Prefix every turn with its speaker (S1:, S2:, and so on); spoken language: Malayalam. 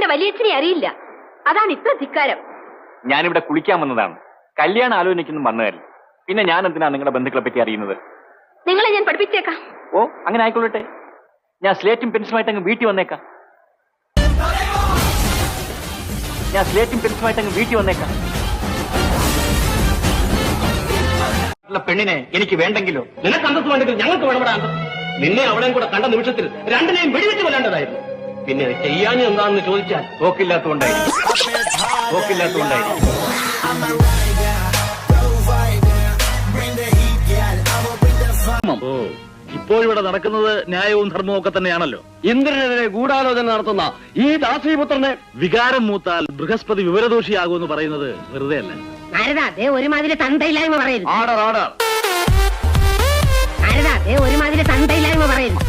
S1: എന്റെ വലിയച്ഛനെ അറിയില്ല. അതാണ് ഇത്ര ധിക്കാരം.
S2: ഞാനിവിടെ കുളിക്കാൻ വന്നതാണ്. കല്യാണം ആലോചിക്കുന്നു വന്നതല്ല. പിന്നെ ഞാൻ എന്തിനാ നിങ്ങളുടെ ബന്ധുക്കളെ പറ്റി അറിയുന്നത്?
S1: നിങ്ങളെ ഞാൻ പഠിപ്പിച്ചേക്കാം.
S2: ഓ, അങ്ങനെ ആയിക്കൊള്ളട്ടെ. ഞാൻ സ്ലേറ്റും പെൻസിലുമായിട്ട് അങ്ങ് വീട്ടിൽ വന്നേക്കാം.
S3: പെണ്ണിനെ എനിക്ക് വേണ്ടെങ്കിലോ? നിനക്ക് അന്തസ് വേണ്ടെങ്കിൽ ഞങ്ങൾക്ക് വേണപ്പെടാ അന്തസ്. നിന്നെ അവിടെയും കൂടെ കണ്ട നിമിഷത്തിൽ രണ്ടിനെയും വെടിവെച്ച് കൊല്ലേണ്ടതായിരുന്നു. പിന്നെ ചെയ്യാൻ എന്താണെന്ന് ചോദിച്ചാൽ തോക്കില്ലാത്തതുകൊണ്ടായിരിക്കും.
S4: ഇപ്പോഴിവിടെ നടക്കുന്നത് ന്യായവും ധർമ്മവും ഒക്കെ തന്നെയാണല്ലോ.
S3: ഇന്ദ്രനെതിരെ ഗൂഢാലോചന നടത്തുന്ന ഈ ദാസീപുത്രനെ
S4: വികാരം മൂത്താൽ ബൃഹസ്പതി വിവരദോഷിയാകുമെന്ന് പറയുന്നത് വെറുതെ അല്ല.
S1: ഒരുമാതിരി തന്തയില്ലായ്മ പറയരുത്.
S3: ആർഡർ
S1: ഒരുമാതിരി തന്തയില്ലായ്മ പറയരുത്.